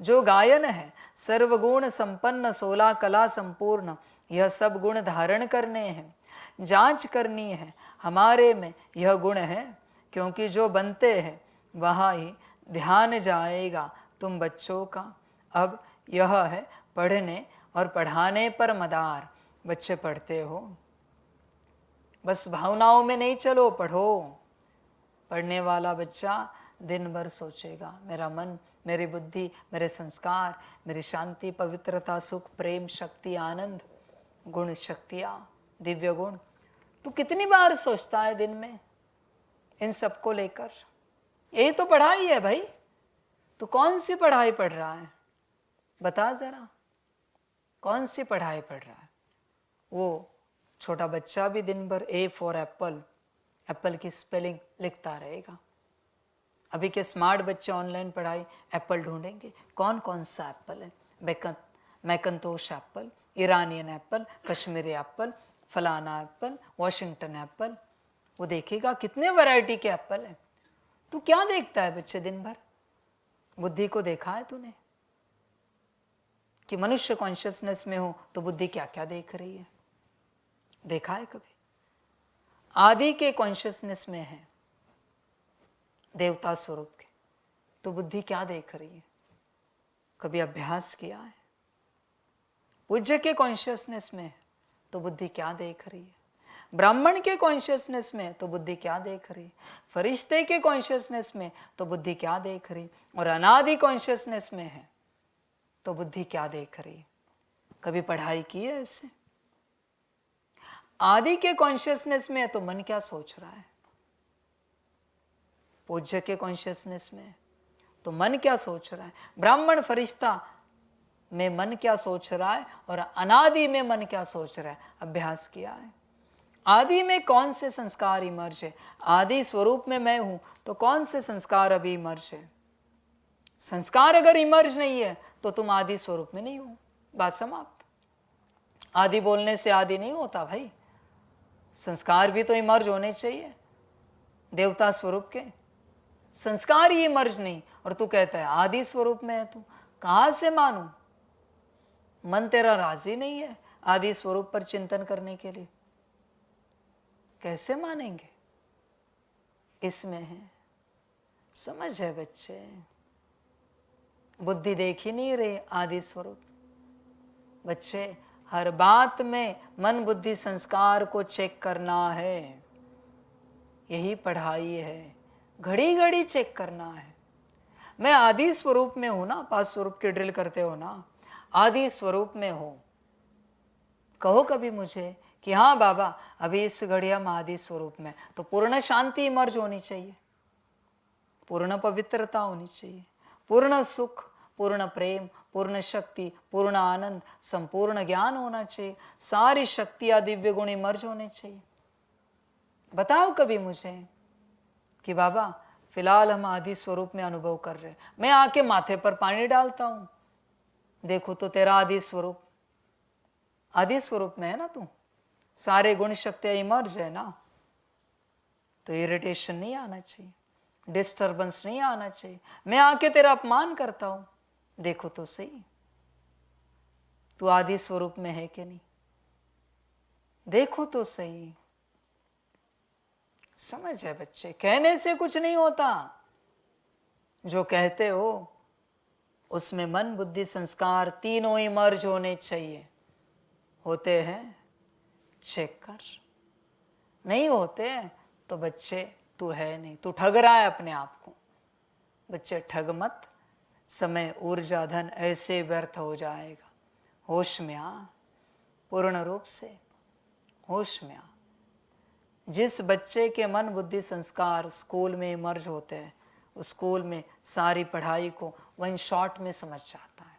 जो गायन है सर्वगुण संपन्न 16 कला संपूर्ण, यह सब गुण धारण करने हैं, जांच करनी है हमारे में यह गुण है, क्योंकि जो बनते हैं वहाँ ही ध्यान जाएगा तुम बच्चों का। अब यह है पढ़ने और पढ़ाने पर मदार। बच्चे पढ़ते हो, बस भावनाओं में नहीं चलो, पढ़ो। पढ़ने वाला बच्चा दिन भर सोचेगा, मेरा मन, मेरी बुद्धि, मेरे संस्कार, मेरी शांति, पवित्रता, सुख, प्रेम, शक्ति, आनंद, गुण, शक्तियाँ, दिव्य गुण। तू कितनी बार सोचता है दिन में इन सबको लेकर? यही तो पढ़ाई है भाई। तू कौन सी पढ़ाई पढ़ रहा है? बता जरा, कौन सी पढ़ाई पढ़ रहा है? वो छोटा बच्चा भी दिन भर ए फॉर एप्पल, एप्पल की स्पेलिंग लिखता रहेगा। अभी के स्मार्ट बच्चे ऑनलाइन पढ़ाई एप्पल ढूंढेंगे, कौन कौन सा एप्पल है, McIntosh apple, Iranian apple, Kashmiri apple, फलाना एप्पल, वॉशिंगटन एप्पल। वो देखेगा कितने वैरायटी के एप्पल है। तू क्या देखता है बच्चे दिन भर? बुद्धि को देखा है तूने कि मनुष्य कॉन्शियसनेस में हो तो बुद्धि क्या क्या देख रही है? देखा है कभी? आदि के कॉन्शियसनेस में है, देवता स्वरूप के, तो बुद्धि क्या देख रही है? कभी अभ्यास किया है? पूज्य के कॉन्शियसनेस में है तो बुद्धि क्या देख रही है? ब्राह्मण के कॉन्शियसनेस में तो बुद्धि क्या देख रही? फरिश्ते के कॉन्शियसनेस में तो बुद्धि क्या देख रही? और अनादि कॉन्शियसनेस में है तो बुद्धि क्या देख रही? कभी पढ़ाई की है इससे? आदि के कॉन्शियसनेस में है तो मन क्या सोच रहा है? पूज्य के कॉन्शियसनेस में तो मन क्या सोच रहा है? ब्राह्मण फरिश्ता में मन क्या सोच रहा है और अनादि में मन क्या सोच रहा है? अभ्यास किया है? आदि में कौन से संस्कार इमर्ज है? आदि स्वरूप में मैं हूं तो कौन से संस्कार अभी इमर्ज है? संस्कार अगर इमर्ज नहीं है तो तुम आदि स्वरूप में नहीं हो। बात समाप्त। आदि बोलने से आदि नहीं होता भाई, संस्कार भी तो इमर्ज होने चाहिए। देवता स्वरूप के संस्कार ही इमर्ज नहीं और तू कहता है आदि स्वरूप में है। तू कहां से मानू? मन तेरा राजी नहीं है आदि स्वरूप पर चिंतन करने के लिए। कैसे मानेंगे? इसमें है समझ है बच्चे, बुद्धि देख ही नहीं रहे आदि स्वरूप। बच्चे हर बात में मन बुद्धि संस्कार को चेक करना है, यही पढ़ाई है। घड़ी घड़ी चेक करना है। मैं आदि स्वरूप में हूं ना, पांच स्वरूप की ड्रिल करते हो ना, आदि स्वरूप में हो। कहो कभी मुझे कि हाँ बाबा अभी इस घड़ी हम आदि स्वरूप में, तो पूर्ण शांति इमर्ज होनी चाहिए, पूर्ण पवित्रता होनी चाहिए, पूर्ण सुख, पूर्ण प्रेम, पूर्ण शक्ति, पूर्ण आनंद, संपूर्ण ज्ञान होना चाहिए, सारी शक्तियां दिव्य गुण इमर्ज होने चाहिए। बताओ कभी मुझे कि बाबा फिलहाल हम आदि स्वरूप में अनुभव कर रहे हैं, मैं आके माथे पर पानी डालता हूं, देखो तो तेरा आदि स्वरूप, आदि स्वरूप में है ना तू, सारे गुण शक्तियां इमर्ज है ना, तो इरिटेशन नहीं आना चाहिए, डिस्टर्बेंस नहीं आना चाहिए। मैं आके तेरा अपमान करता हूं, देखो तो सही तू आदि स्वरूप में है कि नहीं, देखो तो सही। समझ है बच्चे, कहने से कुछ नहीं होता, जो कहते हो उसमें मन बुद्धि संस्कार तीनों इमर्ज होने चाहिए। होते हैं चेक कर, नहीं होते तो बच्चे तू है नहीं, तू ठग रहा है अपने आप को। बच्चे ठग मत, समय ऊर्जा धन ऐसे व्यर्थ हो जाएगा। होश में आ, पूर्ण रूप से होश में आ। जिस बच्चे के मन बुद्धि संस्कार स्कूल में इमर्ज होते हैं, उस स्कूल में सारी पढ़ाई को वन शॉट में समझ जाता है।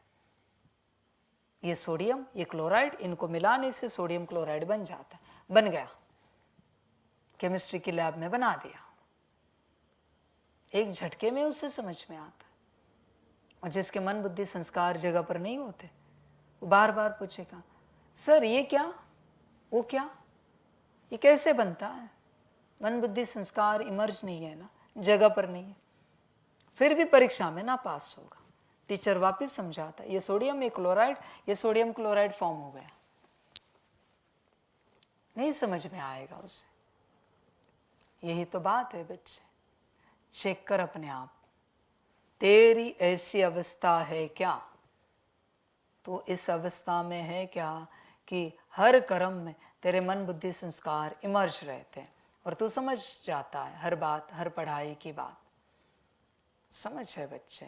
ये सोडियम, ये क्लोराइड, इनको मिलाने से सोडियम क्लोराइड बन जाता है, बन गया, केमिस्ट्री की लैब में बना दिया, एक झटके में उसे समझ में आता है। और जिसके मन बुद्धि संस्कार जगह पर नहीं होते, वो बार बार पूछेगा सर ये क्या, वो क्या, ये कैसे बनता है? मन बुद्धि संस्कार इमर्ज नहीं है ना, जगह पर नहीं है, फिर भी परीक्षा में ना पास होगा। टीचर वापस समझाता है, ये सोडियम, ये क्लोराइड, ये सोडियम क्लोराइड फॉर्म हो गया। नहीं समझ में आएगा उसे। यही तो बात है बच्चे, चेक कर अपने आप को, तेरी ऐसी अवस्था है क्या, तो इस अवस्था में है क्या कि हर कर्म में तेरे मन बुद्धि संस्कार इमर्ज रहते हैं और तू समझ जाता है हर बात, हर पढ़ाई की बात। समझ है बच्चे,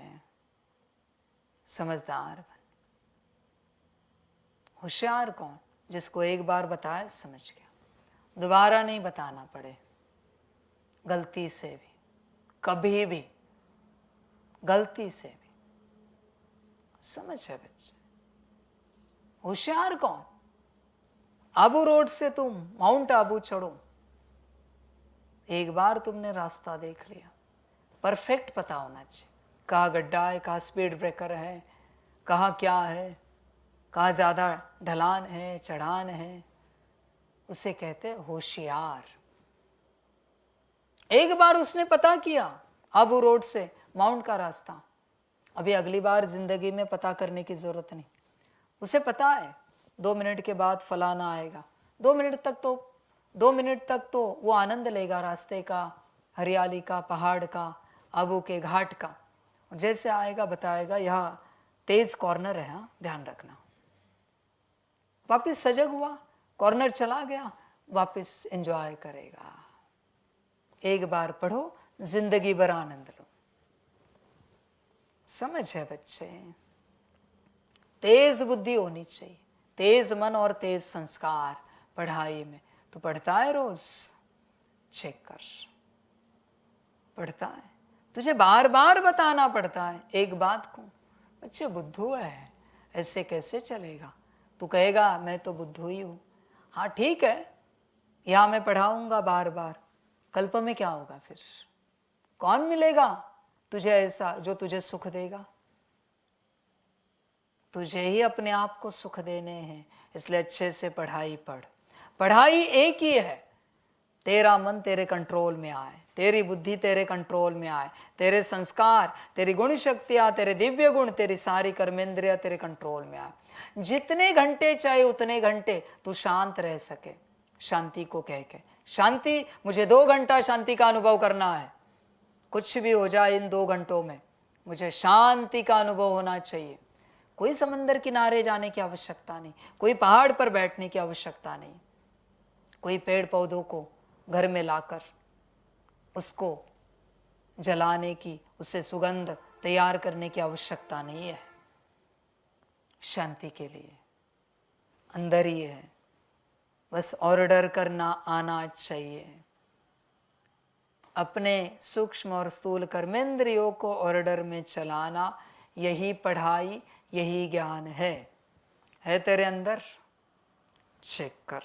समझदार बन। होशियार कौन, जिसको एक बार बताए समझ गया, दोबारा नहीं बताना पड़े, गलती से भी, कभी भी, गलती से भी। समझ है बच्चे, होशियार कौन। आबू रोड से तुम माउंट आबू चढ़ो, एक बार तुमने रास्ता देख लिया, परफेक्ट पता होना चाहिए, कहाँ गड्ढा है, कहाँ स्पीड ब्रेकर है, कहाँ क्या है, कहाँ ज़्यादा ढलान है, चढ़ान है, उसे कहते होशियार। एक बार उसने पता किया आबू रोड से माउंट का रास्ता, अभी अगली बार जिंदगी में पता करने की जरूरत नहीं। उसे पता है 2 मिनट के बाद फलाना आएगा, 2 मिनट तक तो वो आनंद लेगा रास्ते का, हरियाली का, पहाड़ का, आबू के घाट का। जैसे आएगा बताएगा यह तेज कॉर्नर है, हाँ ध्यान रखना। वापिस सजग हुआ, कॉर्नर चला गया, वापिस एंजॉय करेगा। एक बार पढ़ो, जिंदगी भर आनंद लो। समझ है बच्चे, तेज बुद्धि होनी चाहिए, तेज मन और तेज संस्कार पढ़ाई में। तो पढ़ता है रोज, चेक कर, पढ़ता है, तुझे बार बार बताना पड़ता है एक बात को, बच्चे बुद्धू है, ऐसे कैसे चलेगा। तू कहेगा मैं तो बुद्धू ही हूँ, हाँ ठीक है, यहाँ मैं पढ़ाऊंगा बार बार, कल्प में क्या होगा फिर, कौन मिलेगा तुझे ऐसा जो तुझे सुख देगा। तुझे ही अपने आप को सुख देने हैं, इसलिए अच्छे से पढ़ाई पढ़। पढ़ाई एक ही है, तेरा मन तेरे कंट्रोल में आए, तेरी बुद्धि तेरे कंट्रोल में आए, तेरे संस्कार, तेरी गुण शक्तियाँ, तेरे दिव्य गुण, तेरी सारी कर्मेंद्रियाँ तेरे कंट्रोल में आए। जितने घंटे चाहे उतने घंटे तू शांत रह सके, शांति को कह के, शांति, मुझे 2 घंटा शांति का अनुभव करना है, कुछ भी हो जाए इन 2 घंटों में मुझे शांति का अनुभव होना चाहिए। कोई समंदर किनारे जाने की आवश्यकता नहीं, कोई पहाड़ पर बैठने की आवश्यकता नहीं, कोई पेड़ पौधों को घर में लाकर उसको जलाने की, उससे सुगंध तैयार करने की आवश्यकता नहीं है। शांति के लिए अंदर ही है, बस ऑर्डर करना आना चाहिए। अपने सूक्ष्म और स्थूल कर्मेंद्रियों को ऑर्डर में चलाना, यही पढ़ाई, यही ज्ञान है तेरे अंदर। चेक कर।